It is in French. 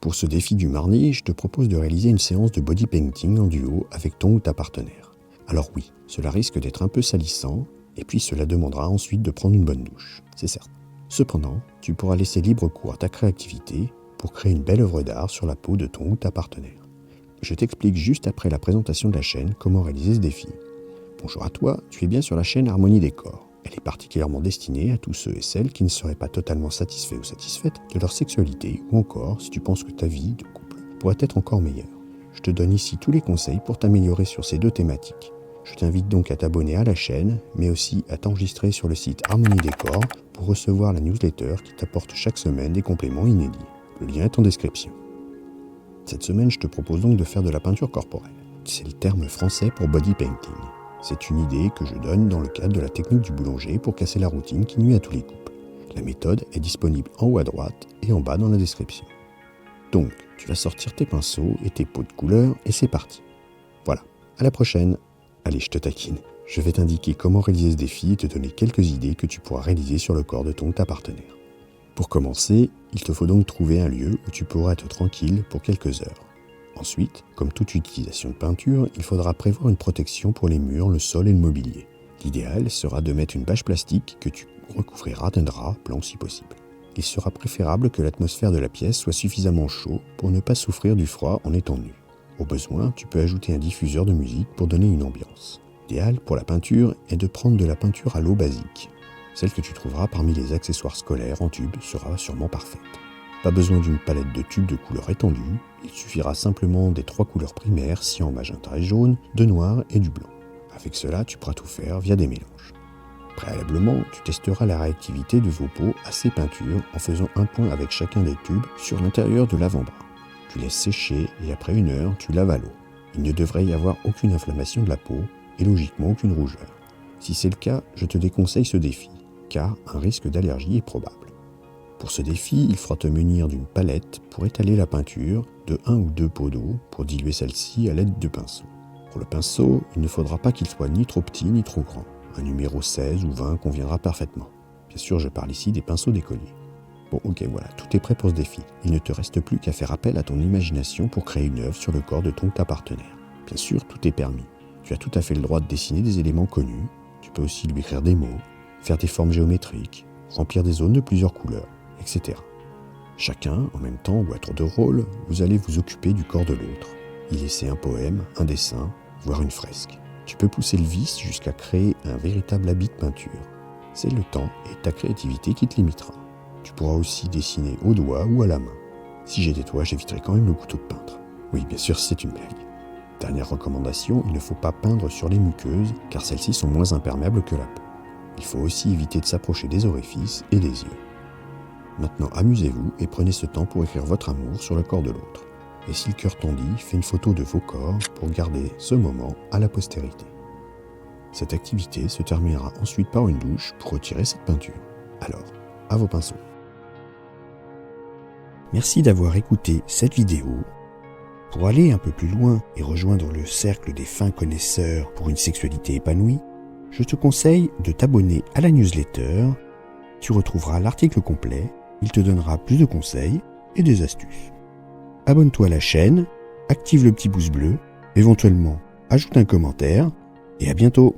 Pour ce défi du mardi, je te propose de réaliser une séance de body painting en duo avec ton ou ta partenaire. Alors oui, cela risque d'être un peu salissant, et puis cela demandera ensuite de prendre une bonne douche, c'est certain. Cependant, tu pourras laisser libre cours à ta créativité pour créer une belle œuvre d'art sur la peau de ton ou ta partenaire. Je t'explique juste après la présentation de la chaîne comment réaliser ce défi. Bonjour à toi, tu es bien sur la chaîne Harmonie Décor. Elle est particulièrement destinée à tous ceux et celles qui ne seraient pas totalement satisfaits ou satisfaites de leur sexualité, ou encore si tu penses que ta vie de couple pourrait être encore meilleure. Je te donne ici tous les conseils pour t'améliorer sur ces deux thématiques. Je t'invite donc à t'abonner à la chaîne, mais aussi à t'enregistrer sur le site Harmonie Décor pour recevoir la newsletter qui t'apporte chaque semaine des compléments inédits. Le lien est en description. Cette semaine, je te propose donc de faire de la peinture corporelle. C'est le terme français pour body painting. C'est une idée que je donne dans le cadre de la technique du boulanger pour casser la routine qui nuit à tous les couples. La méthode est disponible en haut à droite et en bas dans la description. Donc, tu vas sortir tes pinceaux et tes pots de couleur et c'est parti. Voilà, à la prochaine. Allez, je te taquine. Je vais t'indiquer comment réaliser ce défi et te donner quelques idées que tu pourras réaliser sur le corps de ton ou ta partenaire. Pour commencer, il te faut donc trouver un lieu où tu pourras être tranquille pour quelques heures. Ensuite, comme toute utilisation de peinture, il faudra prévoir une protection pour les murs, le sol et le mobilier. L'idéal sera de mettre une bâche plastique que tu recouvriras d'un drap blanc si possible. Il sera préférable que l'atmosphère de la pièce soit suffisamment chaude pour ne pas souffrir du froid en étant nu. Au besoin, tu peux ajouter un diffuseur de musique pour donner une ambiance. L'idéal pour la peinture est de prendre de la peinture à l'eau basique. Celle que tu trouveras parmi les accessoires scolaires en tube sera sûrement parfaite. Pas besoin d'une palette de tubes de couleurs étendues, il suffira simplement des 3 couleurs primaires, cyan, magenta et jaune, de noir et du blanc. Avec cela, tu pourras tout faire via des mélanges. Préalablement, tu testeras la réactivité de vos pots à ces peintures en faisant un point avec chacun des tubes sur l'intérieur de l'avant-bras. Tu laisses sécher et après 1 heure, tu laves à l'eau. Il ne devrait y avoir aucune inflammation de la peau et logiquement aucune rougeur. Si c'est le cas, je te déconseille ce défi, car un risque d'allergie est probable. Pour ce défi, il faudra te munir d'une palette pour étaler la peinture, de 1 ou 2 pots d'eau pour diluer celle-ci à l'aide de pinceau. Pour le pinceau, il ne faudra pas qu'il soit ni trop petit ni trop grand. Un numéro 16 ou 20 conviendra parfaitement. Bien sûr, je parle ici des pinceaux d'écolier. Bon, ok, voilà, tout est prêt pour ce défi. Il ne te reste plus qu'à faire appel à ton imagination pour créer une œuvre sur le corps de ton ou ta partenaire. Bien sûr, tout est permis. Tu as tout à fait le droit de dessiner des éléments connus. Tu peux aussi lui écrire des mots, faire des formes géométriques, remplir des zones de plusieurs couleurs, etc. Chacun, en même temps ou à tour de rôle, vous allez vous occuper du corps de l'autre, y laisser un poème, un dessin, voire une fresque. Tu peux pousser le vice jusqu'à créer un véritable habit de peinture. C'est le temps et ta créativité qui te limitera. Tu pourras aussi dessiner au doigt ou à la main. Si j'étais toi, j'éviterais quand même le couteau de peintre. Oui, bien sûr, c'est une blague. Dernière recommandation, il ne faut pas peindre sur les muqueuses, car celles-ci sont moins imperméables que la peau. Il faut aussi éviter de s'approcher des orifices et des yeux. Maintenant, amusez-vous et prenez ce temps pour écrire votre amour sur le corps de l'autre. Et si le cœur t'en dit, fais une photo de vos corps pour garder ce moment à la postérité. Cette activité se terminera ensuite par une douche pour retirer cette peinture. Alors, à vos pinceaux. Merci d'avoir écouté cette vidéo. Pour aller un peu plus loin et rejoindre le cercle des fins connaisseurs pour une sexualité épanouie, je te conseille de t'abonner à la newsletter. Tu retrouveras l'article complet, il te donnera plus de conseils et des astuces. Abonne-toi à la chaîne, active le petit pouce bleu, éventuellement ajoute un commentaire et à bientôt.